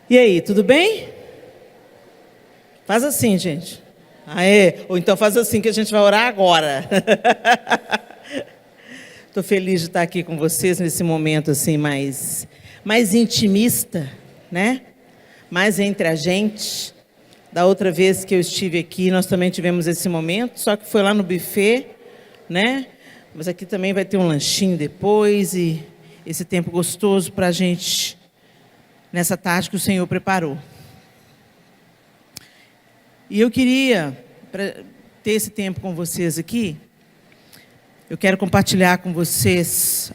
E aí, tudo bem? Faz assim, gente. Aê, ou então faz assim que a gente vai orar agora. Estou feliz de estar aqui com vocês nesse momento assim mais intimista, né? Mais entre a gente. Da outra vez que eu estive aqui, nós também tivemos esse momento, só que foi lá no buffet, né? Mas aqui também vai ter um lanchinho depois e esse tempo gostoso para a gente, nessa tarde que o Senhor preparou. E eu queria, para ter esse tempo com vocês aqui, eu quero compartilhar com vocês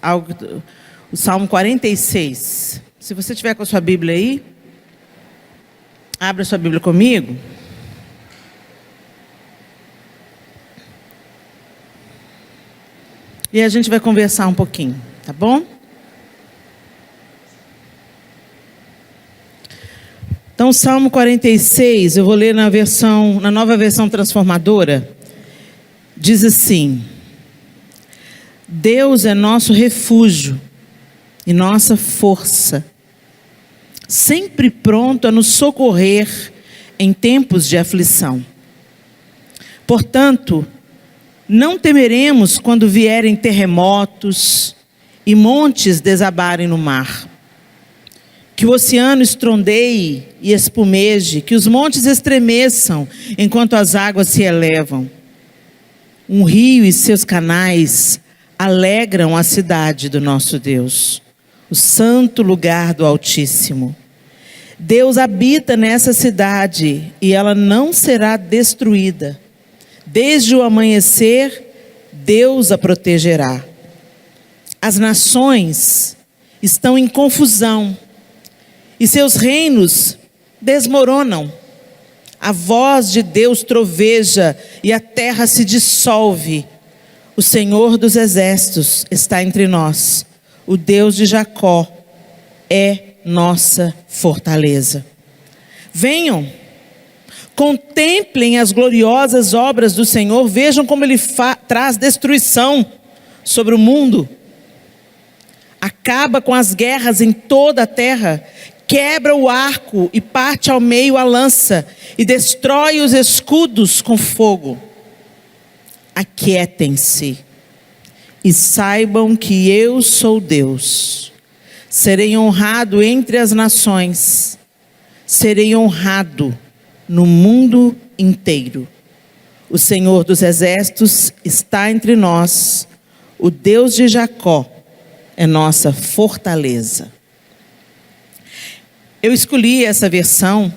o Salmo 46. Se você tiver com a sua Bíblia aí, abra a sua Bíblia comigo. E a gente vai conversar um pouquinho, tá bom? Então, Salmo 46, eu vou ler na nova versão transformadora. Diz assim: Deus é nosso refúgio e nossa força, sempre pronto a nos socorrer em tempos de aflição. Portanto, não temeremos quando vierem terremotos e montes desabarem no mar. Que o oceano estrondeie e espumeje, que os montes estremeçam enquanto as águas se elevam. Um rio e seus canais alegram a cidade do nosso Deus, o santo lugar do Altíssimo. Deus habita nessa cidade e ela não será destruída. Desde o amanhecer, Deus a protegerá. As nações estão em confusão e seus reinos desmoronam. A voz de Deus troveja e a terra se dissolve. O Senhor dos exércitos está entre nós. O Deus de Jacó é nossa fortaleza. Venham, contemplem as gloriosas obras do Senhor. Vejam como Ele traz destruição sobre o mundo. Acaba com as guerras em toda a terra. Quebra o arco e parte ao meio a lança, e destrói os escudos com fogo. Aquietem-se e saibam que eu sou Deus. Serei honrado entre as nações, serei honrado no mundo inteiro. O Senhor dos exércitos está entre nós, o Deus de Jacó é nossa fortaleza. Eu escolhi essa versão,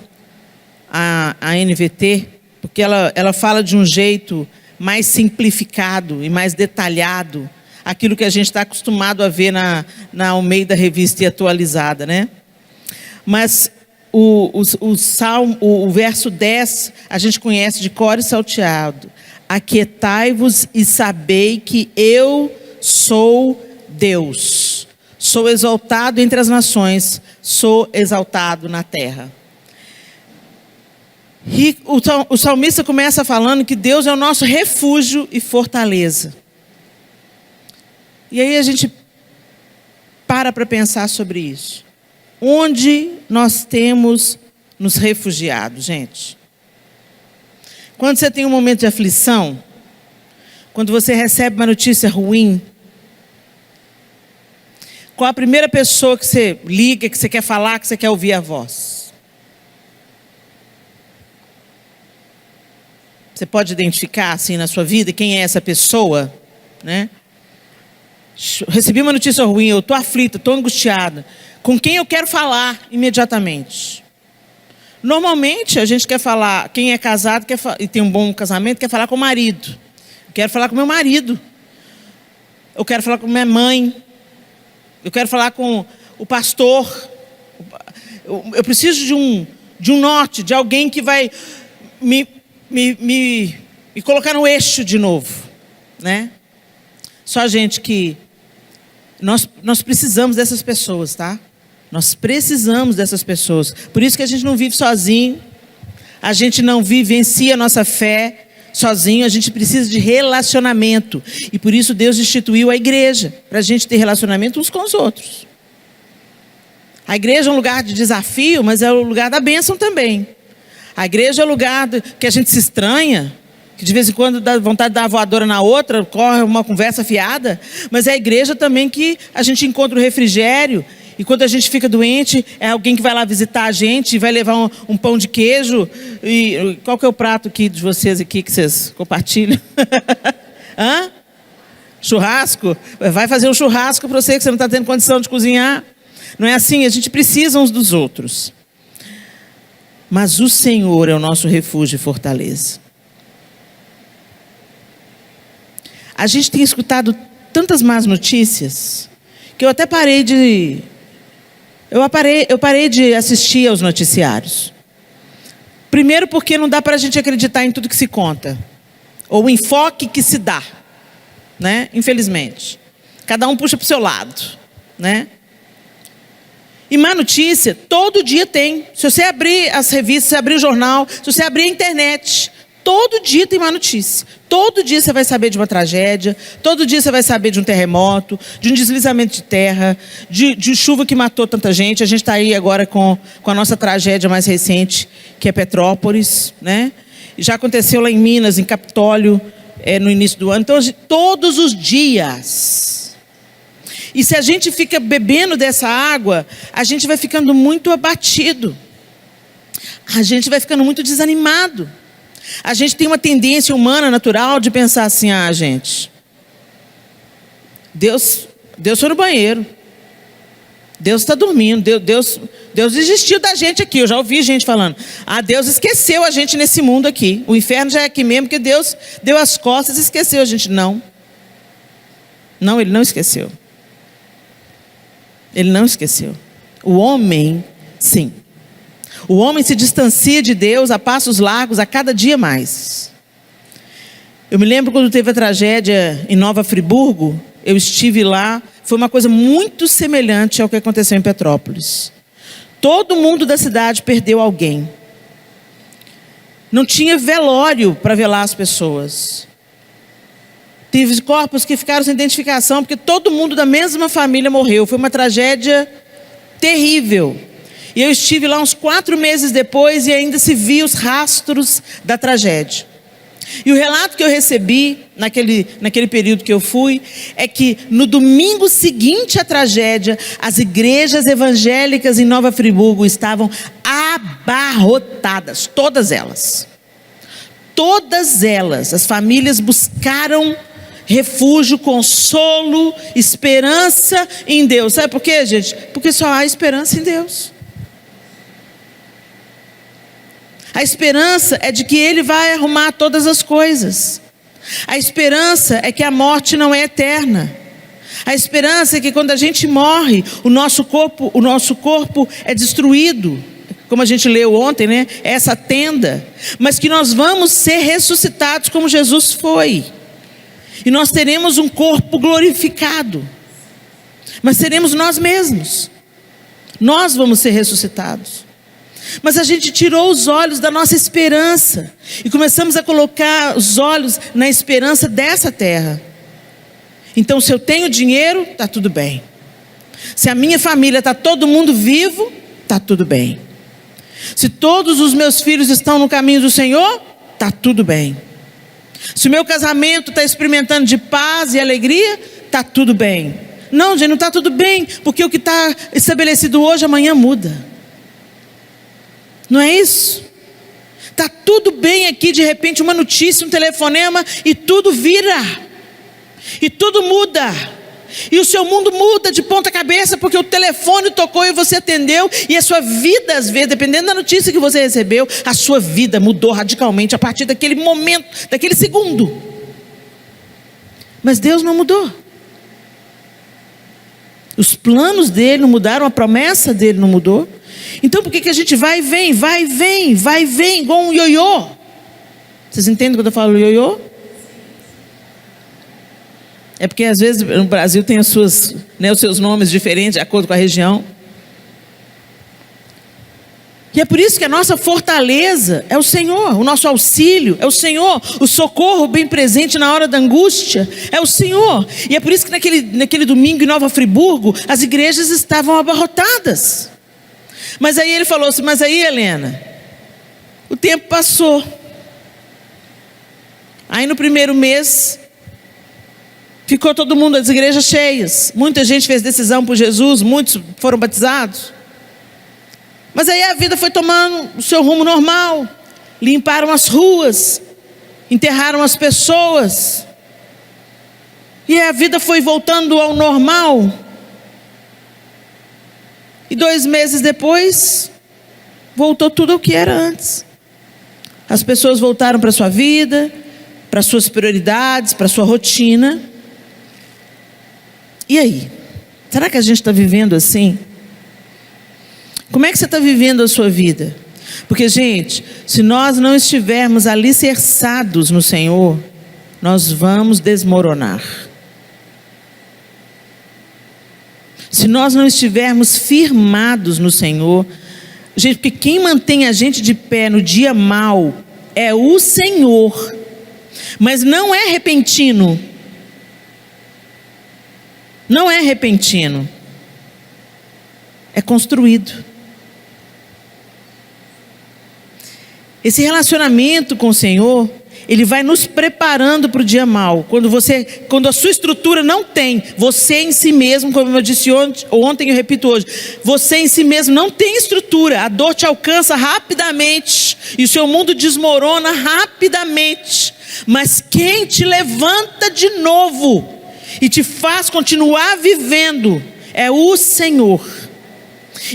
a NVT, porque ela fala de um jeito mais simplificado e mais detalhado, aquilo que a gente está acostumado a ver na Almeida Revista e Atualizada, né? Mas o verso 10, a gente conhece de cor e salteado. Aquietai-vos e sabei que eu sou Deus. Sou exaltado entre as nações, sou exaltado na terra. E o salmista começa falando que Deus é o nosso refúgio e fortaleza. E aí a gente para pensar sobre isso. Onde nós temos nos refugiado, gente? Quando você tem um momento de aflição, quando você recebe uma notícia ruim, qual a primeira pessoa que você liga, que você quer falar, que você quer ouvir a voz? Você pode identificar assim na sua vida quem é essa pessoa, né? Recebi uma notícia ruim, eu estou aflita, estou angustiada. Com quem eu quero falar imediatamente? Normalmente a gente quer falar, quem é casado e tem um bom casamento, quer falar com o marido. Eu quero falar com meu marido. Eu quero falar com minha mãe. Eu quero falar com o pastor. Eu preciso de um norte, de alguém que vai me colocar no eixo de novo, né? Só gente que nós precisamos dessas pessoas, tá? Nós precisamos dessas pessoas. Por isso que a gente não vive sozinho. A gente não vivencia a nossa fé sozinho. A gente precisa de relacionamento. E por isso Deus instituiu a igreja, para a gente ter relacionamento uns com os outros. A igreja é um lugar de desafio, mas é o lugar da bênção também. A igreja é o lugar que a gente se estranha, que de vez em quando dá vontade de dar uma voadora na outra, corre uma conversa fiada. Mas é a igreja também que a gente encontra o refrigério. E quando a gente fica doente, é alguém que vai lá visitar a gente, vai levar um pão de queijo. E qual que é o prato aqui de vocês aqui que vocês compartilham? Hã? Churrasco? Vai fazer um churrasco para você que você não está tendo condição de cozinhar. Não é assim? A gente precisa uns dos outros. Mas o Senhor é o nosso refúgio e fortaleza. A gente tem escutado tantas más notícias que eu até parei de... Eu parei de assistir aos noticiários. Primeiro porque não dá para a gente acreditar em tudo que se conta. Ou o enfoque que se dá. Né? Infelizmente. Cada um puxa para o seu lado. Né? E má notícia, todo dia tem. Se você abrir as revistas, se você abrir o jornal, se você abrir a internet, todo dia tem má notícia. Todo dia você vai saber de uma tragédia, todo dia você vai saber de um terremoto, de um deslizamento de terra, de chuva que matou tanta gente. A gente está aí agora com a nossa tragédia mais recente, que é Petrópolis, né? Já aconteceu lá em Minas, em Capitólio, no início do ano. Então, todos os dias. E se a gente fica bebendo dessa água, a gente vai ficando muito abatido. A gente vai ficando muito desanimado. A gente tem uma tendência humana, natural, de pensar assim, gente, Deus foi no banheiro. Deus está dormindo. Deus desistiu da gente aqui. Eu já ouvi gente falando, Deus esqueceu a gente nesse mundo aqui. O inferno já é aqui mesmo, porque Deus deu as costas e esqueceu a gente. Não, Ele não esqueceu. Ele não esqueceu. O homem, sim. O homem se distancia de Deus a passos largos a cada dia mais. Eu me lembro quando teve a tragédia em Nova Friburgo, eu estive lá, foi uma coisa muito semelhante ao que aconteceu em Petrópolis. Todo mundo da cidade perdeu alguém. Não tinha velório para velar as pessoas. Teve corpos que ficaram sem identificação, porque todo mundo da mesma família morreu. Foi uma tragédia terrível. E eu estive lá uns 4 meses depois e ainda se via os rastros da tragédia. E o relato que eu recebi naquele período que eu fui é que no domingo seguinte à tragédia, as igrejas evangélicas em Nova Friburgo estavam abarrotadas, todas elas. Todas elas, as famílias buscaram refúgio, consolo, esperança em Deus. Sabe por quê, gente? Porque só há esperança em Deus. A esperança é de que Ele vai arrumar todas as coisas. A esperança é que a morte não é eterna. A esperança é que quando a gente morre, o nosso corpo é destruído. Como a gente leu ontem, né? Essa tenda. Mas que nós vamos ser ressuscitados como Jesus foi. E nós teremos um corpo glorificado. Mas seremos nós mesmos. Nós vamos ser ressuscitados. Mas a gente tirou os olhos da nossa esperança. E começamos a colocar os olhos na esperança dessa terra. Então, se eu tenho dinheiro, está tudo bem. Se a minha família está todo mundo vivo, está tudo bem. Se todos os meus filhos estão no caminho do Senhor, está tudo bem. Se o meu casamento está experimentando de paz e alegria, está tudo bem. Não, gente, não está tudo bem, porque o que está estabelecido hoje, amanhã muda. Não é isso? Está tudo bem aqui, de repente uma notícia, um telefonema e tudo vira. E tudo muda. E o seu mundo muda de ponta cabeça, porque o telefone tocou e você atendeu. E a sua vida, às vezes, dependendo da notícia que você recebeu, a sua vida mudou radicalmente a partir daquele momento, daquele segundo. Mas Deus não mudou. Os planos dele não mudaram, a promessa dele não mudou. Então por que a gente vai e vem, igual um ioiô? Vocês entendem quando eu falo ioiô? É porque às vezes no Brasil tem os seus nomes diferentes de acordo com a região. E é por isso que a nossa fortaleza é o Senhor, o nosso auxílio é o Senhor, o socorro bem presente na hora da angústia é o Senhor. E é por isso que naquele domingo em Nova Friburgo, as igrejas estavam abarrotadas. Mas aí ele falou assim: mas aí, Helena, o tempo passou. Aí no primeiro mês, ficou todo mundo, as igrejas cheias. Muita gente fez decisão por Jesus, muitos foram batizados. Mas aí a vida foi tomando o seu rumo normal. Limparam as ruas, enterraram as pessoas. E a vida foi voltando ao normal. E 2 meses depois, voltou tudo ao que era antes. As pessoas voltaram para a sua vida, para as suas prioridades, para a sua rotina. E aí? Será que a gente está vivendo assim? Como é que você está vivendo a sua vida? Porque, gente, se nós não estivermos alicerçados no Senhor, nós vamos desmoronar. Se nós não estivermos firmados no Senhor, gente, porque quem mantém a gente de pé no dia mau é o Senhor, mas não é repentino. Não é repentino, é construído. Esse relacionamento com o Senhor, ele vai nos preparando para o dia mau. Quando a sua estrutura não tem, você em si mesmo, como eu disse ontem, eu repito hoje, você em si mesmo não tem estrutura, a dor te alcança rapidamente, e o seu mundo desmorona rapidamente. Mas quem te levanta de novo e te faz continuar vivendo é o Senhor.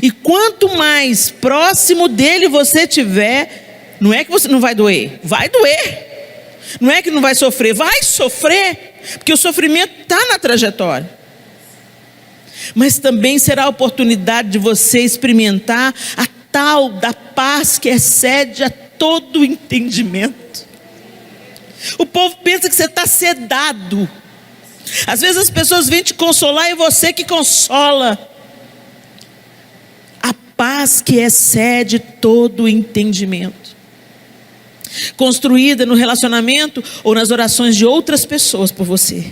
E quanto mais próximo dele você estiver, não é que você não vai doer, vai doer. Não é que não vai sofrer, vai sofrer, porque o sofrimento está na trajetória. Mas também será a oportunidade de você experimentar a tal da paz que excede a todo entendimento. O povo pensa que você está sedado. Às vezes as pessoas vêm te consolar e você que consola. A paz que excede todo entendimento, construída no relacionamento ou nas orações de outras pessoas por você.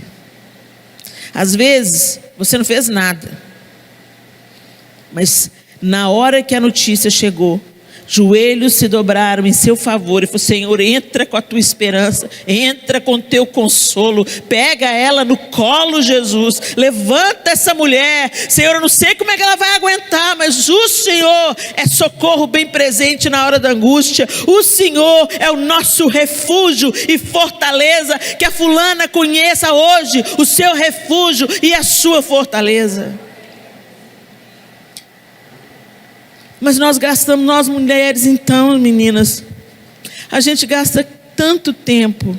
Às vezes você não fez nada, mas na hora que a notícia chegou, joelhos se dobraram em seu favor e falou: Senhor, entra com a tua esperança, entra com o teu consolo, pega ela no colo, Jesus, levanta essa mulher. Senhor, eu não sei como é que ela vai aguentar, mas o Senhor é socorro bem presente na hora da angústia. O Senhor é o nosso refúgio e fortaleza. Que a fulana conheça hoje o seu refúgio e a sua fortaleza. Mas nós mulheres, então, meninas, a gente gasta tanto tempo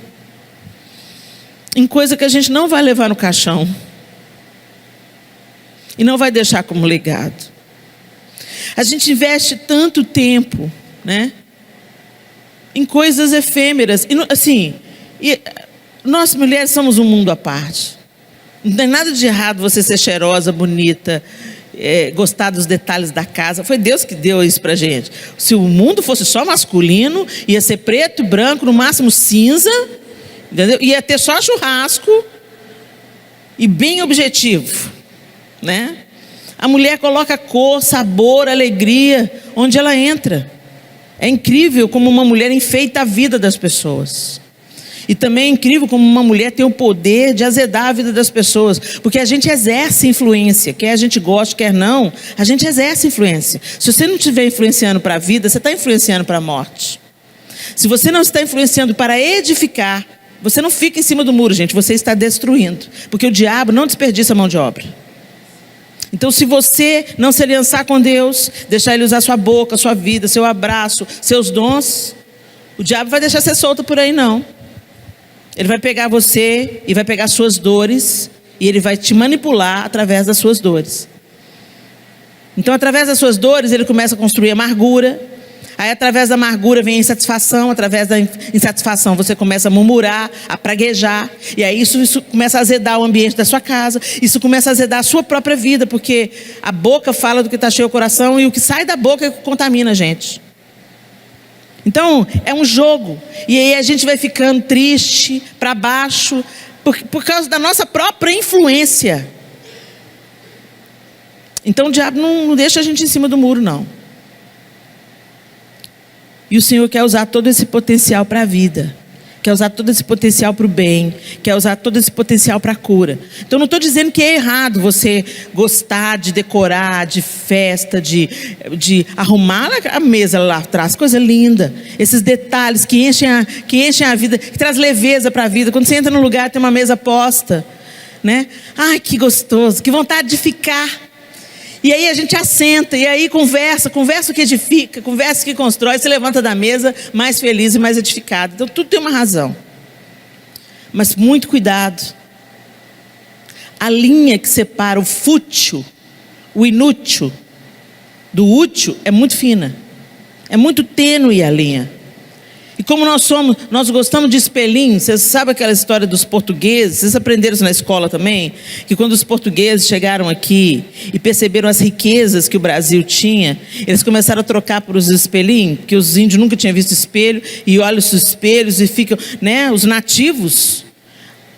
em coisa que a gente não vai levar no caixão e não vai deixar como legado. A gente investe tanto tempo, né, em coisas efêmeras. Nós mulheres somos um mundo à parte. Não tem nada de errado você ser cheirosa, bonita, gostar dos detalhes da casa. Foi Deus que deu isso pra gente. Se o mundo fosse só masculino, ia ser preto e branco, no máximo cinza, entendeu? Ia ter só churrasco e bem objetivo, né? A mulher coloca cor, sabor, alegria onde ela entra. É incrível como uma mulher enfeita a vida das pessoas. E também é incrível como uma mulher tem o poder de azedar a vida das pessoas. Porque a gente exerce influência. Quer a gente goste, quer não, a gente exerce influência. Se você não estiver influenciando para a vida, você está influenciando para a morte. Se você não está influenciando para edificar, você não fica em cima do muro, gente. Você está destruindo. Porque o diabo não desperdiça mão de obra. Então, se você não se aliançar com Deus, deixar Ele usar sua boca, sua vida, seu abraço, seus dons, o diabo vai deixar você solto por aí, não. Ele vai pegar você e vai pegar suas dores e ele vai te manipular através das suas dores. Então, através das suas dores, ele começa a construir amargura. Aí, através da amargura vem a insatisfação. Através da insatisfação, você começa a murmurar, a praguejar. E aí isso começa a azedar o ambiente da sua casa. Isso começa a azedar a sua própria vida, porque a boca fala do que está cheio o coração e o que sai da boca é o que contamina a gente. Então, é um jogo. E aí a gente vai ficando triste, para baixo, por causa da nossa própria influência. Então o diabo não deixa a gente em cima do muro, não. E o Senhor quer usar todo esse potencial para a vida. Quer usar todo esse potencial para o bem. Quer usar todo esse potencial para a cura. Então não estou dizendo que é errado você gostar de decorar, de festa, de arrumar a mesa lá atrás. Coisa linda. Esses detalhes que enchem a vida, que traz leveza para a vida. Quando você entra num lugar, tem uma mesa posta, né? Ai, que gostoso, que vontade de ficar. E aí a gente assenta, e aí conversa o que edifica, conversa o que constrói, se levanta da mesa mais feliz e mais edificado. Então tudo tem uma razão. Mas muito cuidado. A linha que separa o fútil, o inútil, do útil é muito fina. É muito tênue a linha. E como nós gostamos de espelhinho. Vocês sabem aquela história dos portugueses? Vocês aprenderam isso na escola também? Que quando os portugueses chegaram aqui e perceberam as riquezas que o Brasil tinha, eles começaram a trocar por os espelhinhos, porque os índios nunca tinham visto espelho, e olham os espelhos e ficam, né? Os nativos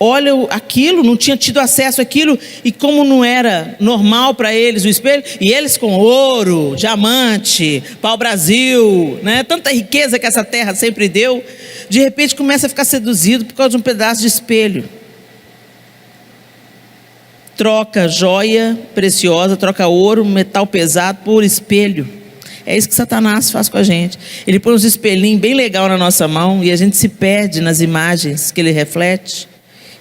olham aquilo, não tinham tido acesso àquilo, e como não era normal para eles o espelho, e eles com ouro, diamante, pau-brasil, né? Tanta riqueza que essa terra sempre deu, de repente começa a ficar seduzido por causa de um pedaço de espelho. Troca joia preciosa, troca ouro, metal pesado por espelho. É isso que Satanás faz com a gente. Ele põe uns espelhinhos bem legal na nossa mão, e a gente se perde nas imagens que ele reflete,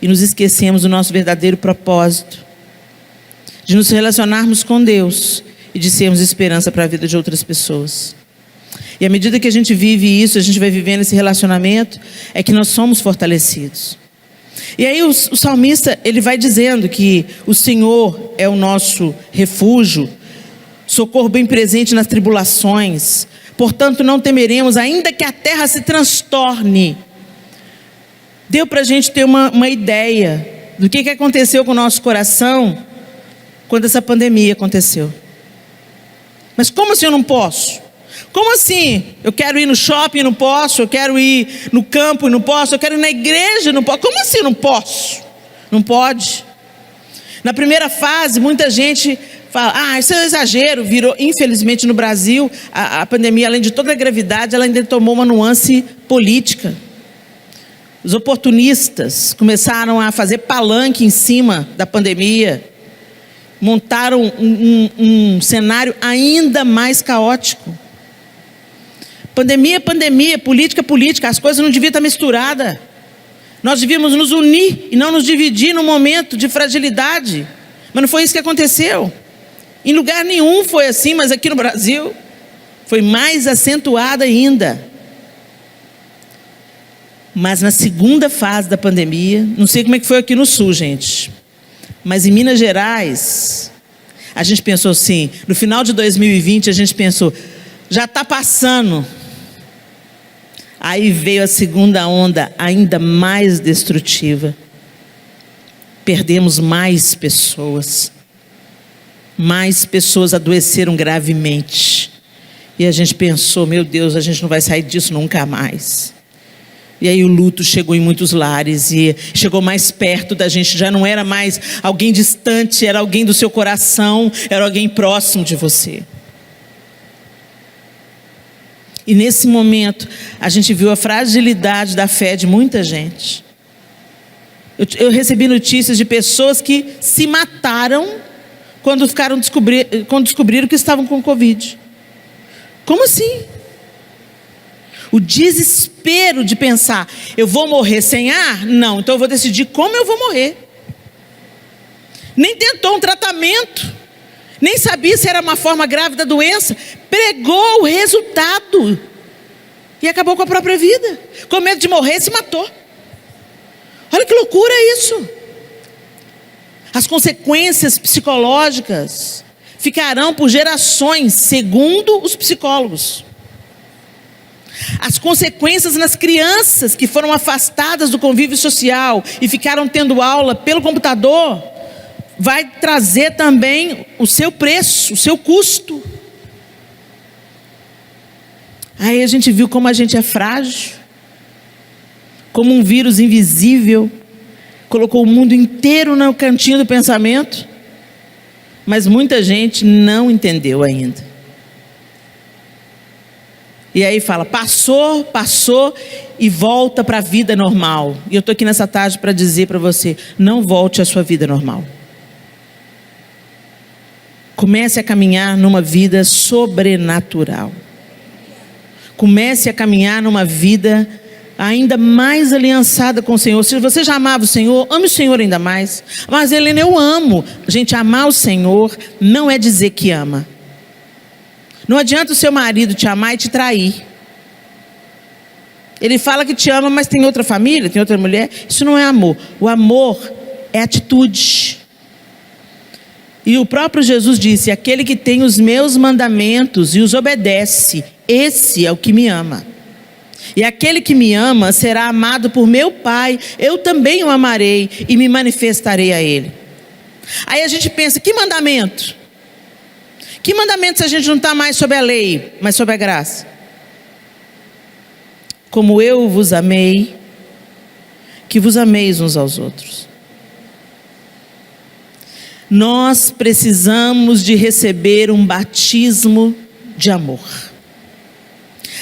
e nos esquecemos do nosso verdadeiro propósito, de nos relacionarmos com Deus e de sermos esperança para a vida de outras pessoas. E à medida que a gente vive isso, a gente vai vivendo esse relacionamento, é que nós somos fortalecidos. E aí o salmista, ele vai dizendo que o Senhor é o nosso refúgio, socorro bem presente nas tribulações. Portanto não temeremos, ainda que a terra se transtorne. Deu para a gente ter uma ideia do que aconteceu com o nosso coração quando essa pandemia aconteceu. Mas como assim eu não posso? Como assim? Eu quero ir no shopping e não posso, eu quero ir no campo e não posso, eu quero ir na igreja e não posso. Como assim eu não posso? Não pode. Na primeira fase, muita gente fala, isso é um exagero, virou, infelizmente no Brasil, a pandemia, além de toda a gravidade, ela ainda tomou uma nuance política. Os oportunistas começaram a fazer palanque em cima da pandemia, montaram um cenário ainda mais caótico. Pandemia, política, as coisas não deviam estar misturadas. Nós devíamos nos unir e não nos dividir num momento de fragilidade, mas não foi isso que aconteceu. Em lugar nenhum foi assim, mas aqui no Brasil foi mais acentuado ainda. Mas na segunda fase da pandemia, não sei como é que foi aqui no sul, gente, mas em Minas Gerais, a gente pensou assim, no final de 2020 a gente pensou, já está passando. Aí veio a segunda onda, ainda mais destrutiva. Perdemos mais pessoas adoeceram gravemente. E a gente pensou, meu Deus, a gente não vai sair disso nunca mais. E aí o luto chegou em muitos lares e chegou mais perto da gente, já não era mais alguém distante, era alguém do seu coração, era alguém próximo de você. E nesse momento, a gente viu a fragilidade da fé de muita gente. Eu recebi notícias de pessoas que se mataram quando descobriram que estavam com Covid. Como assim? O desespero de pensar, eu vou morrer sem ar? Não, então eu vou decidir como eu vou morrer. Nem tentou um tratamento, nem sabia se era uma forma grave da doença, pregou o resultado e acabou com a própria vida. Com medo de morrer, se matou. Olha que loucura isso. As consequências psicológicas ficarão por gerações, segundo os psicólogos. As consequências nas crianças que foram afastadas do convívio social e ficaram tendo aula pelo computador, vai trazer também o seu preço, o seu custo. Aí a gente viu como a gente é frágil, como um vírus invisível, colocou o mundo inteiro no cantinho do pensamento, mas muita gente não entendeu ainda. E aí fala, passou e volta para a vida normal. E eu estou aqui nessa tarde para dizer para você, não volte à sua vida normal. Comece a caminhar numa vida sobrenatural. Comece a caminhar numa vida ainda mais aliançada com o Senhor. Se você já amava o Senhor, ame o Senhor ainda mais. Mas Helena, eu amo. Gente, amar o Senhor não é dizer que ama. Não adianta o seu marido te amar e te trair. Ele fala que te ama, mas tem outra família, tem outra mulher. Isso não é amor. O amor é atitude. E o próprio Jesus disse, aquele que tem os meus mandamentos e os obedece, esse é o que me ama. E aquele que me ama será amado por meu Pai, eu também o amarei e me manifestarei a ele. Aí a gente pensa, que mandamento? Que mandamento se a gente não está mais sob a lei, mas sob a graça? Como eu vos amei, que vos ameis uns aos outros. Nós precisamos de receber um batismo de amor.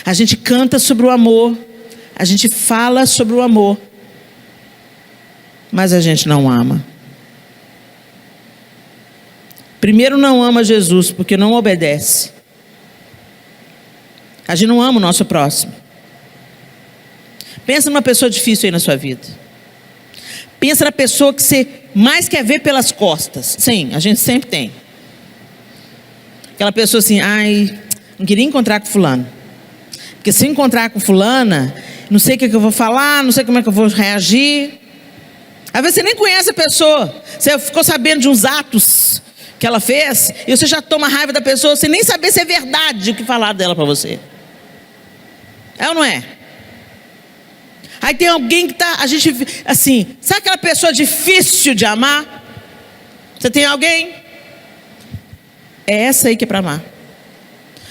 A gente canta sobre o amor, a gente fala sobre o amor, mas a gente não ama. Primeiro, não ama Jesus, porque não obedece. A gente não ama o nosso próximo. Pensa numa pessoa difícil aí na sua vida. Pensa na pessoa que você mais quer ver pelas costas. Sim, a gente sempre tem. Aquela pessoa assim, ai, não queria encontrar com fulano. Porque se encontrar com fulana, não sei o que eu vou falar, não sei como é que eu vou reagir. Às vezes você nem conhece a pessoa. Você ficou sabendo de uns atos que ela fez, e você já toma raiva da pessoa, sem nem saber se é verdade o que falaram dela para você. É ou não é? Aí tem alguém que tá, a gente, assim, sabe aquela pessoa difícil de amar? Você tem alguém? É essa aí que é para amar.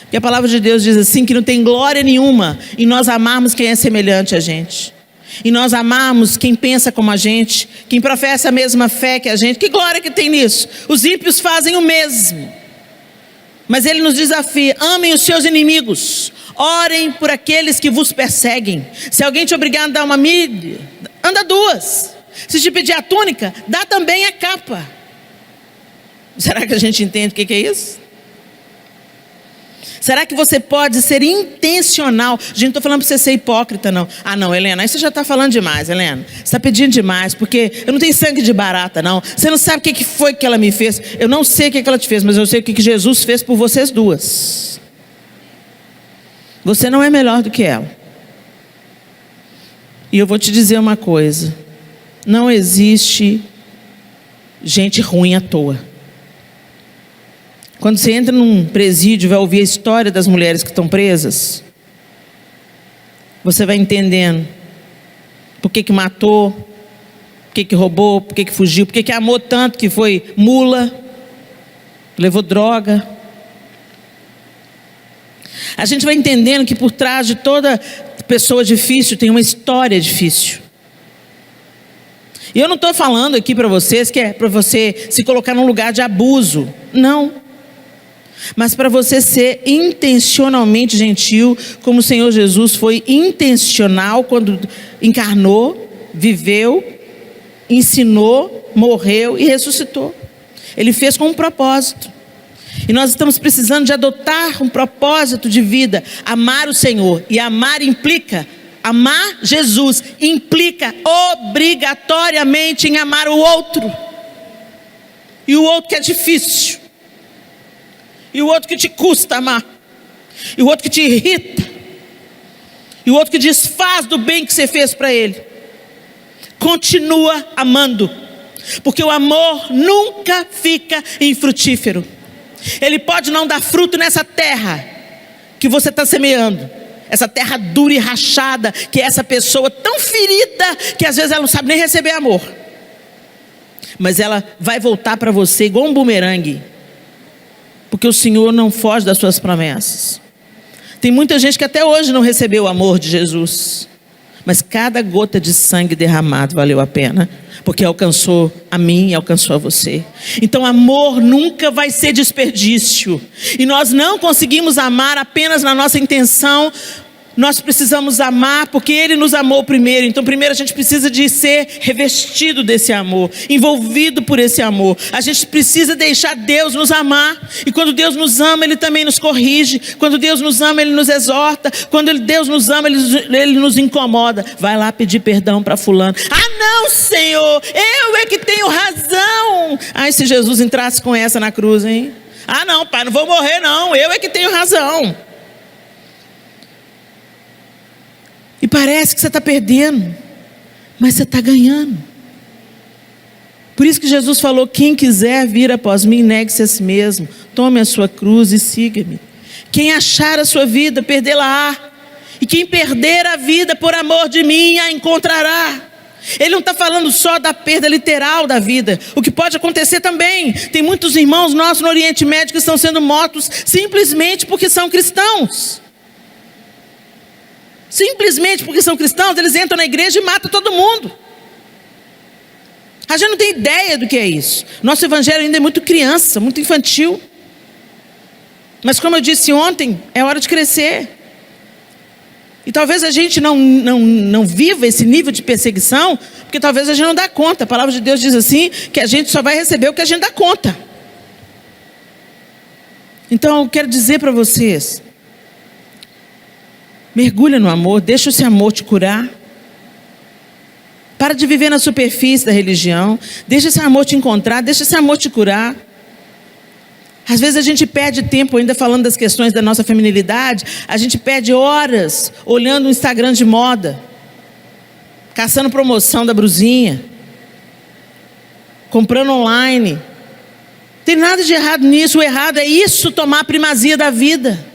Porque a palavra de Deus diz assim, que não tem glória nenhuma em nós amarmos quem é semelhante a gente. E nós amarmos quem pensa como a gente, quem professa a mesma fé que a gente. Que glória que tem nisso? Os ímpios fazem o mesmo. Mas ele nos desafia, amem os seus inimigos, orem por aqueles que vos perseguem. Se alguém te obrigar a andar uma milha, anda duas. Se te pedir a túnica, dá também a capa. Será que a gente entende o que é isso? Será que você pode ser intencional? Gente, não estou falando para você ser hipócrita, não. Ah, não, Helena, aí você já está falando demais, Helena. Você está pedindo demais, porque eu não tenho sangue de barata, não. Você não sabe o que foi que ela me fez. Eu não sei o que ela te fez, mas eu sei o que Jesus fez por vocês duas. Você não é melhor do que ela. E eu vou te dizer uma coisa. Não existe gente ruim à toa. Quando você entra num presídio e vai ouvir a história das mulheres que estão presas, você vai entendendo por que matou, por que roubou, por que fugiu, por que amou tanto que foi mula, levou droga. A gente vai entendendo que por trás de toda pessoa difícil tem uma história difícil. E eu não estou falando aqui para vocês que é para você se colocar num lugar de abuso. Não. Mas para você ser intencionalmente gentil, como o Senhor Jesus foi intencional quando encarnou, viveu, ensinou, morreu e ressuscitou. Ele fez com um propósito. E nós estamos precisando de adotar um propósito de vida, amar o Senhor. E amar implica, amar Jesus implica obrigatoriamente em amar o outro. E o outro que é difícil. E o outro que te custa amar. E o outro que te irrita. E o outro que desfaz do bem que você fez para ele. Continua amando. Porque o amor nunca fica infrutífero. Ele pode não dar fruto nessa terra que você está semeando. Essa terra dura e rachada, que é essa pessoa tão ferida, que às vezes ela não sabe nem receber amor. Mas ela vai voltar para você igual um bumerangue. Porque o Senhor não foge das suas promessas. Tem muita gente que até hoje não recebeu o amor de Jesus. Mas cada gota de sangue derramado valeu a pena. porque alcançou a mim e alcançou a você. Então amor nunca vai ser desperdício. E nós não conseguimos amar apenas na nossa intenção. Nós precisamos amar porque Ele nos amou primeiro. Então primeiro a gente precisa de ser revestido desse amor, envolvido por esse amor. A gente precisa deixar Deus nos amar. E quando Deus nos ama, Ele também nos corrige. Quando Deus nos ama, Ele nos exorta. Quando Deus nos ama, Ele nos incomoda. Vai lá pedir perdão para fulano. Ah não, Senhor, eu é que tenho razão. Ai, se Jesus entrasse com essa na cruz, hein? Ah não, pai, não vou morrer não, eu é que tenho razão. E parece que você está perdendo, mas você está ganhando. Por isso que Jesus falou: quem quiser vir após mim, negue-se a si mesmo, tome a sua cruz e siga-me. Quem achar a sua vida, perdê-la-á. E quem perder a vida por amor de mim, a encontrará. Ele não está falando só da perda literal da vida, o que pode acontecer também. Tem muitos irmãos nossos no Oriente Médio que estão sendo mortos simplesmente porque são cristãos. Simplesmente porque são cristãos, eles entram na igreja e matam todo mundo. A gente não tem ideia do que é isso. Nosso evangelho ainda é muito criança, muito infantil. Mas como eu disse ontem, é hora de crescer. E talvez a gente não viva esse nível de perseguição, porque talvez a gente não dá conta. A palavra de Deus diz assim, que a gente só vai receber o que a gente dá conta. Então eu quero dizer para vocês: mergulha no amor, deixa esse amor te curar. Para de viver na superfície da religião. Deixa esse amor te encontrar, deixa esse amor te curar. Às vezes a gente perde tempo ainda falando das questões da nossa feminilidade. A gente perde horas olhando o Instagram de moda, caçando promoção da brusinha, comprando online. Não tem nada de errado nisso. O errado é isso tomar a primazia da vida.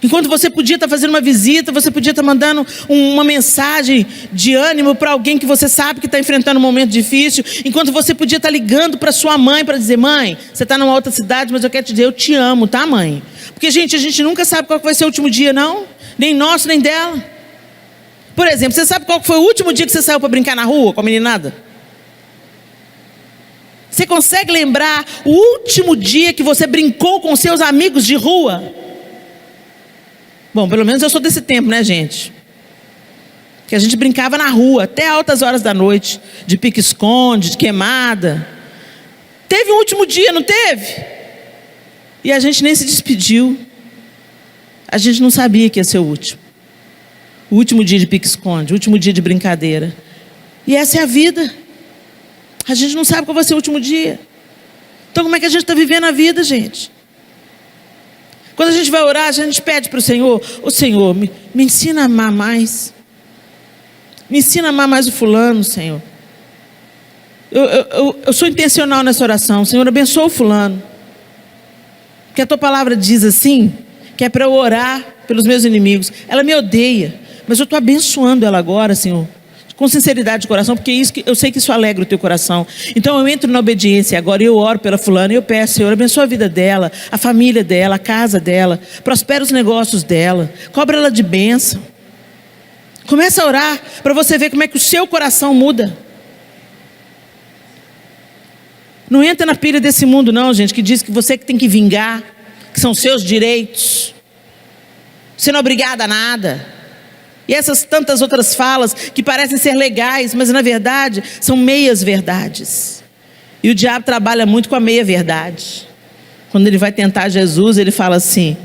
Enquanto você podia estar fazendo uma visita, você podia estar mandando uma mensagem de ânimo para alguém que você sabe que está enfrentando um momento difícil. Enquanto você podia estar ligando para sua mãe para dizer: mãe, você está numa outra cidade, mas eu quero te dizer, eu te amo, tá, mãe? Porque, gente, a gente nunca sabe qual vai ser o último dia, não. Nem nosso, nem dela. Por exemplo, você sabe qual foi o último dia que você saiu para brincar na rua com a meninada? Você consegue lembrar o último dia que você brincou com seus amigos de rua? Bom, pelo menos eu sou desse tempo, né, gente? Que a gente brincava na rua até altas horas da noite, de pique-esconde, de queimada. Teve um último dia, não teve? E a gente nem se despediu. A gente não sabia que ia ser o último. O último dia de pique-esconde, o último dia de brincadeira. E essa é a vida. A gente não sabe qual vai ser o último dia. Então como é que a gente está vivendo a vida, gente? Quando a gente vai orar, a gente pede para o Senhor: ô Senhor, me ensina a amar mais. Me ensina a amar mais o fulano, Senhor. Eu sou intencional nessa oração. Senhor, abençoa o fulano. Porque a tua palavra diz assim, que é para eu orar pelos meus inimigos. Ela me odeia, mas eu estou abençoando ela agora, Senhor, com sinceridade de coração, porque eu sei que isso alegra o teu coração. Então eu entro na obediência agora e eu oro pela fulana e eu peço: Senhor, abençoa a vida dela, a família dela, a casa dela, prospera os negócios dela, cobra ela de bênção. Começa a orar para você ver como é que o seu coração muda. Não entra na pilha desse mundo não, gente, que diz que você que tem que vingar, que são seus direitos, você não é obrigada a nada. E essas tantas outras falas que parecem ser legais, mas na verdade são meias verdades. E o diabo trabalha muito com a meia verdade. Quando ele vai tentar Jesus, ele fala assim: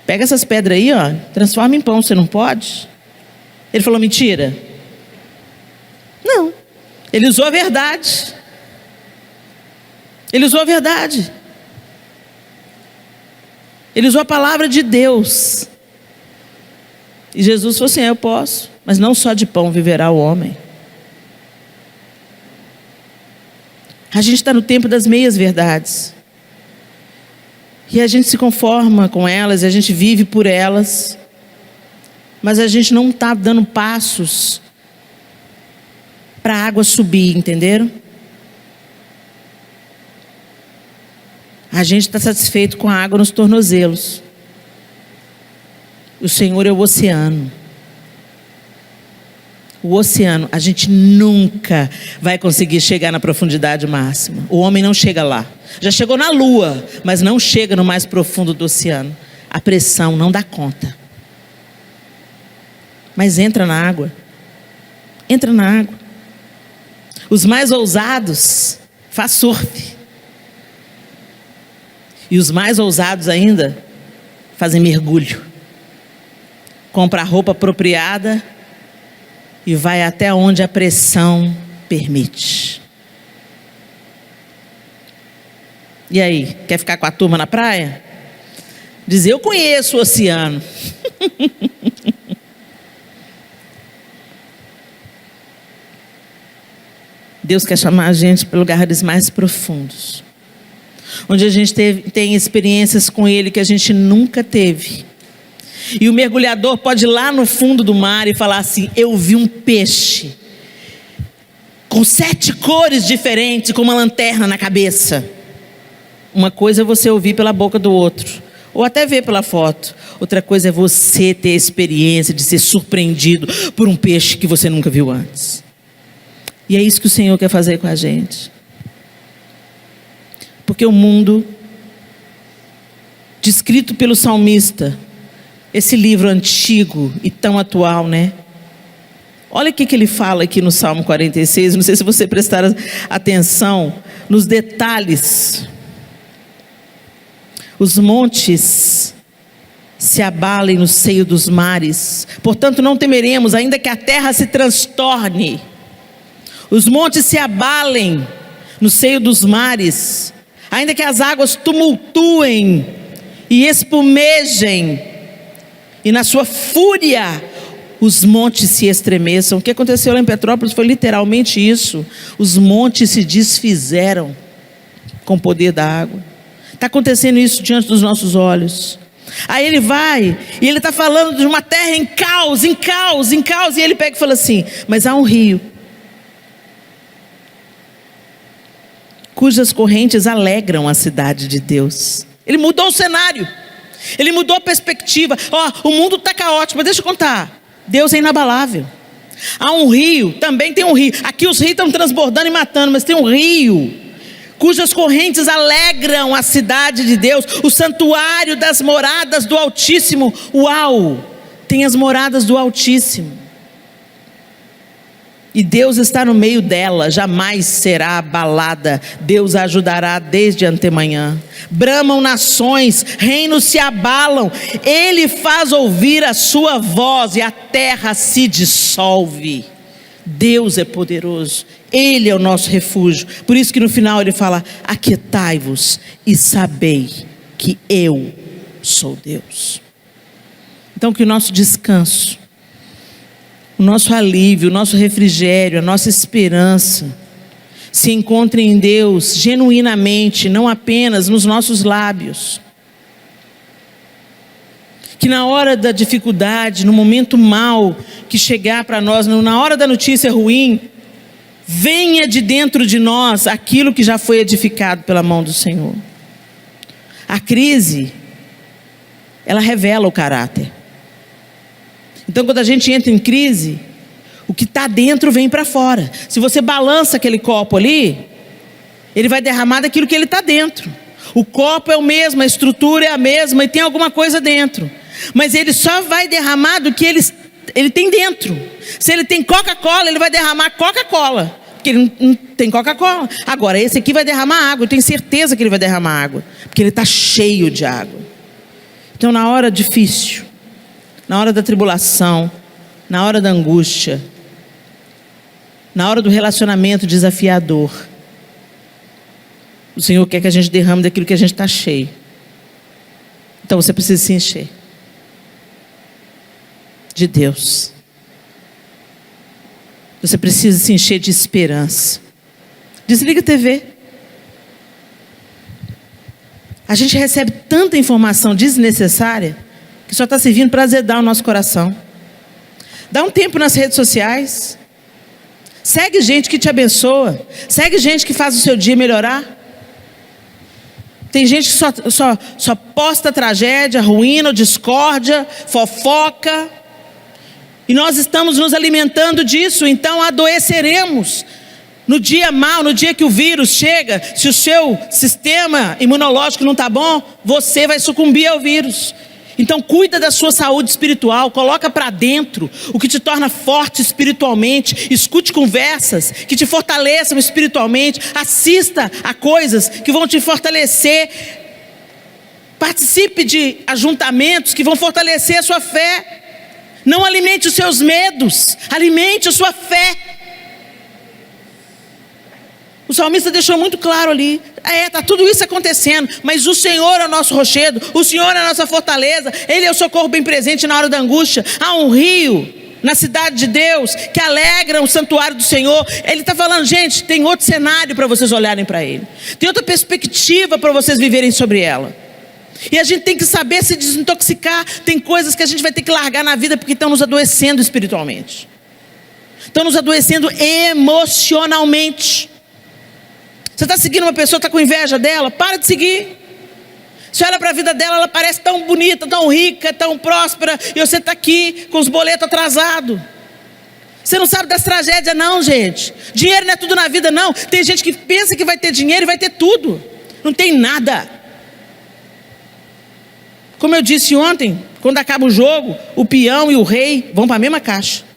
pega essas pedras aí, ó, transforma em pão, você não pode? Ele falou: mentira. Não, ele usou a verdade. Ele usou a verdade. Ele usou a palavra de Deus. E Jesus falou assim: eu posso, mas não só de pão viverá o homem. A gente está no tempo das meias verdades. E a gente se conforma com elas, e a gente vive por elas. Mas a gente não está dando passos para a água subir, entenderam? A gente está satisfeito com a água nos tornozelos. O Senhor é o oceano. O oceano, a gente nunca vai conseguir chegar na profundidade máxima. O homem não chega lá. Já chegou na Lua, mas não chega no mais profundo do oceano. A pressão não dá conta. Mas entra na água. Entra na água. Os mais ousados faz surf. E os mais ousados ainda fazem mergulho. Compra a roupa apropriada e vai até onde a pressão permite. E aí, quer ficar com a turma na praia? Diz, eu conheço o oceano. Deus quer chamar a gente para lugares mais profundos, onde a gente tem experiências com Ele que a gente nunca teve. E o mergulhador pode ir lá no fundo do mar e falar assim, eu vi um peixe com 7 cores diferentes, com uma lanterna na cabeça. Uma coisa é você ouvir pela boca do outro, ou até ver pela foto. Outra coisa é você ter a experiência de ser surpreendido por um peixe que você nunca viu antes. E é isso que o Senhor quer fazer com a gente. Porque o mundo, descrito pelo salmista, esse livro antigo e tão atual, né? Olha o que ele fala aqui no Salmo 46. Não sei se você prestar atenção nos detalhes. Os montes se abalem no seio dos mares. Portanto, não temeremos, ainda que a terra se transtorne. Os montes se abalem no seio dos mares. Ainda que as águas tumultuem e espumejem. E na sua fúria os montes se estremeçam. O que aconteceu lá em Petrópolis foi literalmente isso. Os montes se desfizeram com o poder da água. Está acontecendo isso diante dos nossos olhos. Aí ele vai e ele está falando de uma terra em caos, em caos, em caos. E ele pega e fala assim, mas há um rio cujas correntes alegram a cidade de Deus. Ele mudou o cenário. Ele mudou a perspectiva. O mundo está caótico, mas deixa eu contar. Deus é inabalável. Há um rio, também tem um rio. Aqui os rios estão transbordando e matando, mas tem um rio cujas correntes alegram a cidade de Deus, o santuário das moradas do Altíssimo. Uau! Tem as moradas do Altíssimo. E Deus está no meio dela, jamais será abalada. Deus a ajudará desde antemanhã. Bramam nações, reinos se abalam. Ele faz ouvir a sua voz e a terra se dissolve. Deus é poderoso, Ele é o nosso refúgio. Por isso que no final ele fala, aquietai-vos e sabei que eu sou Deus. Então que o nosso descanso, o nosso alívio, o nosso refrigério, a nossa esperança se encontre em Deus genuinamente, não apenas nos nossos lábios. Que na hora da dificuldade, no momento mau que chegar para nós, na hora da notícia ruim, venha de dentro de nós aquilo que já foi edificado pela mão do Senhor. A crise, ela revela o caráter. Então quando a gente entra em crise, o que está dentro vem para fora. Se você balança aquele copo ali, ele vai derramar daquilo que ele está dentro. O copo é o mesmo, a estrutura é a mesma e tem alguma coisa dentro. Mas ele só vai derramar do que ele tem dentro. Se ele tem Coca-Cola, ele vai derramar Coca-Cola, porque ele não tem Coca-Cola. Agora esse aqui vai derramar água, eu tenho certeza que ele vai derramar água, porque ele está cheio de água. Então na hora difícil, na hora da tribulação, na hora da angústia, na hora do relacionamento desafiador, o Senhor quer que a gente derrame daquilo que a gente está cheio. Então você precisa se encher de Deus. Você precisa se encher de esperança. Desliga a TV. A gente recebe tanta informação desnecessária que só está servindo para azedar o nosso coração. Dá um tempo nas redes sociais. Segue gente que te abençoa. Segue gente que faz o seu dia melhorar. Tem gente que só posta tragédia, ruína, discórdia, fofoca. E nós estamos nos alimentando disso, então adoeceremos. No dia mau, no dia que o vírus chega, se o seu sistema imunológico não está bom, você vai sucumbir ao vírus. Então cuida da sua saúde espiritual, coloca para dentro o que te torna forte espiritualmente, escute conversas que te fortaleçam espiritualmente, assista a coisas que vão te fortalecer, participe de ajuntamentos que vão fortalecer a sua fé. Não alimente os seus medos, alimente a sua fé. O salmista deixou muito claro ali, está tudo isso acontecendo, mas o Senhor é o nosso rochedo, o Senhor é a nossa fortaleza, Ele é o socorro bem presente na hora da angústia. Há um rio na cidade de Deus que alegra o santuário do Senhor. Ele está falando, gente, tem outro cenário para vocês olharem para Ele, tem outra perspectiva para vocês viverem sobre ela. E a gente tem que saber se desintoxicar. Tem coisas que a gente vai ter que largar na vida porque estão nos adoecendo espiritualmente, estão nos adoecendo emocionalmente. Você está seguindo uma pessoa, está com inveja dela? Para de seguir. Você olha para a vida dela, ela parece tão bonita, tão rica, tão próspera, e você está aqui com os boletos atrasados. Você não sabe das tragédias não, gente. Dinheiro não é tudo na vida não. Tem gente que pensa que vai ter dinheiro e vai ter tudo. Não tem nada. Como eu disse ontem, quando acaba o jogo, o peão e o rei vão para a mesma caixa.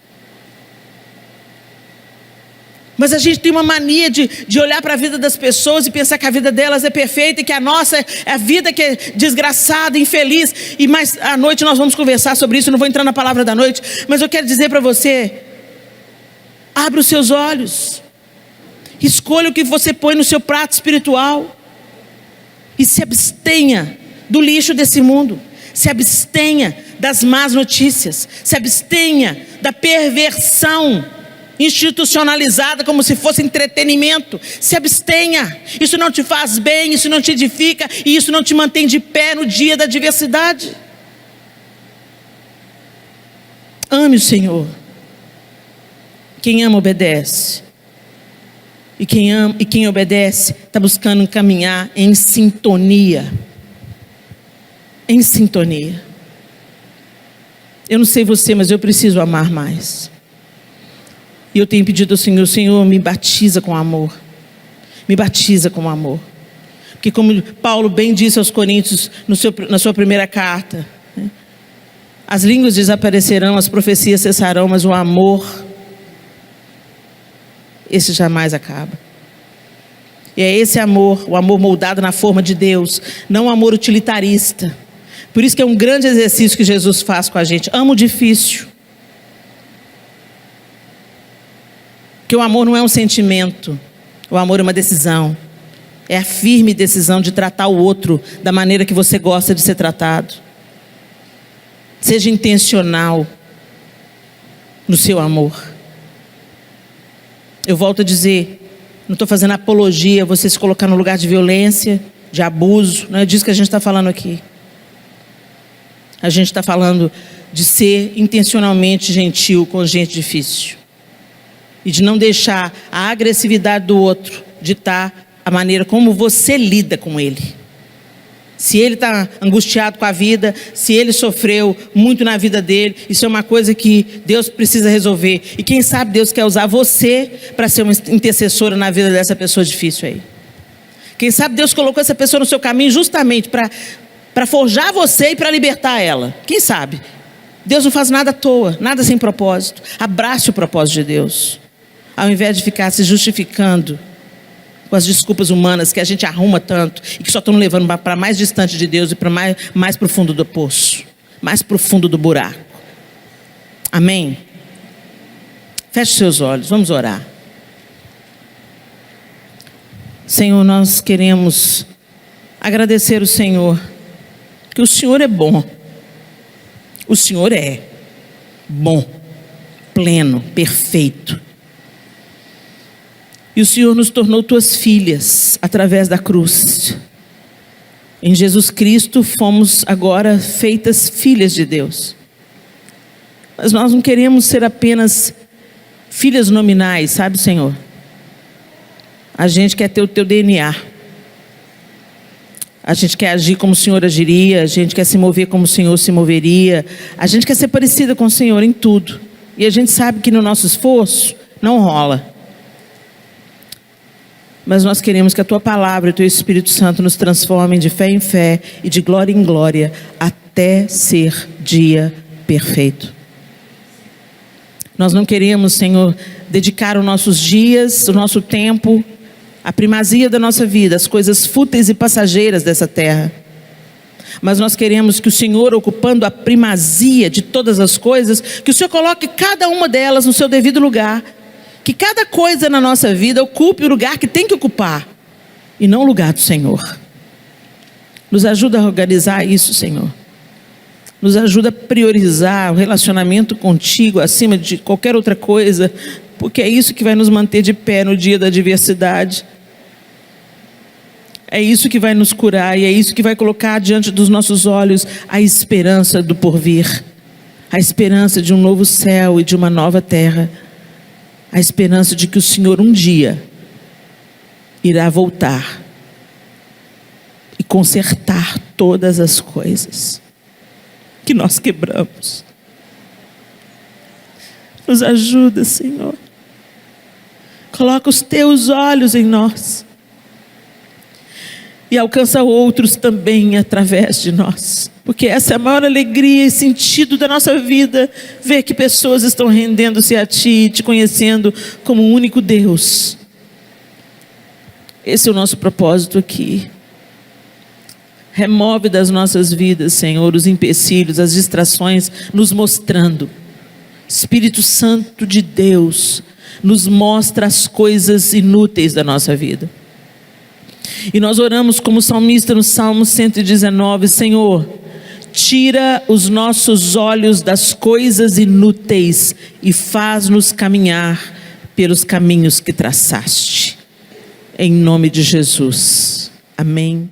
Mas a gente tem uma mania de olhar para a vida das pessoas e pensar que a vida delas é perfeita e que a nossa é a vida que é desgraçada, infeliz. E mais à noite nós vamos conversar sobre isso, eu não vou entrar na palavra da noite, mas eu quero dizer para você, abra os seus olhos, escolha o que você põe no seu prato espiritual e se abstenha do lixo desse mundo, se abstenha das más notícias, se abstenha da perversão institucionalizada como se fosse entretenimento. Se abstenha. Isso não te faz bem, isso não te edifica e isso não te mantém de pé no dia da adversidade. Ame o Senhor. Quem ama obedece. E quem obedece está buscando caminhar em sintonia. Em sintonia. Eu não sei você, mas eu preciso amar mais. E eu tenho pedido ao Senhor, Senhor, me batiza com amor. Me batiza com amor. Porque como Paulo bem disse aos Coríntios na sua primeira carta, né? As línguas desaparecerão, as profecias cessarão, mas o amor, esse jamais acaba. E é esse amor, o amor moldado na forma de Deus, não o amor utilitarista. Por isso que é um grande exercício que Jesus faz com a gente. Ama o difícil. Porque o amor não é um sentimento, o amor é uma decisão. É a firme decisão de tratar o outro da maneira que você gosta de ser tratado. Seja intencional no seu amor. Eu volto a dizer, não estou fazendo apologia a você se colocar no lugar de violência, de abuso, não é disso que a gente está falando aqui. A gente está falando de ser intencionalmente gentil com gente difícil. E de não deixar a agressividade do outro ditar a maneira como você lida com ele. Se ele está angustiado com a vida, se ele sofreu muito na vida dele, isso é uma coisa que Deus precisa resolver. E quem sabe Deus quer usar você para ser uma intercessora na vida dessa pessoa difícil aí. Quem sabe Deus colocou essa pessoa no seu caminho justamente para forjar você e para libertar ela. Quem sabe? Deus não faz nada à toa, nada sem propósito. Abrace o propósito de Deus. Ao invés de ficar se justificando com as desculpas humanas que a gente arruma tanto e que só estão levando para mais distante de Deus e para mais profundo do poço, mais profundo do buraco. Amém? Feche seus olhos, vamos orar. Senhor, nós queremos agradecer o Senhor, que o Senhor é bom. O Senhor é bom, pleno, perfeito. E o Senhor nos tornou tuas filhas através da cruz. Em Jesus Cristo fomos agora feitas filhas de Deus. Mas nós não queremos ser apenas filhas nominais, sabe, Senhor? A gente quer ter o teu DNA. A gente quer agir como o Senhor agiria. A gente quer se mover como o Senhor se moveria. A gente quer ser parecida com o Senhor em tudo. E a gente sabe que no nosso esforço não rola. Mas nós queremos que a Tua palavra e o Teu Espírito Santo nos transformem de fé em fé e de glória em glória até ser dia perfeito. Nós não queremos, Senhor, dedicar os nossos dias, o nosso tempo, a primazia da nossa vida, as coisas fúteis e passageiras dessa terra. Mas nós queremos que o Senhor, ocupando a primazia de todas as coisas, que o Senhor coloque cada uma delas no seu devido lugar. Que cada coisa na nossa vida ocupe o lugar que tem que ocupar, e não o lugar do Senhor. Nos ajuda a organizar isso, Senhor. Nos ajuda a priorizar o relacionamento contigo acima de qualquer outra coisa, porque é isso que vai nos manter de pé no dia da adversidade. É isso que vai nos curar e é isso que vai colocar diante dos nossos olhos a esperança do porvir, a esperança de um novo céu e de uma nova terra, a esperança de que o Senhor um dia irá voltar e consertar todas as coisas que nós quebramos. Nos ajuda, Senhor. Coloca os teus olhos em nós e alcança outros também através de nós, porque essa é a maior alegria e sentido da nossa vida, ver que pessoas estão rendendo-se a Ti, Te conhecendo como o único Deus. Esse é o nosso propósito aqui. Remove das nossas vidas, Senhor, os empecilhos, as distrações, nos mostrando. Espírito Santo de Deus, nos mostra as coisas inúteis da nossa vida. E nós oramos como salmista no Salmo 119, Senhor, tira os nossos olhos das coisas inúteis e faz-nos caminhar pelos caminhos que traçaste. Em nome de Jesus. Amém.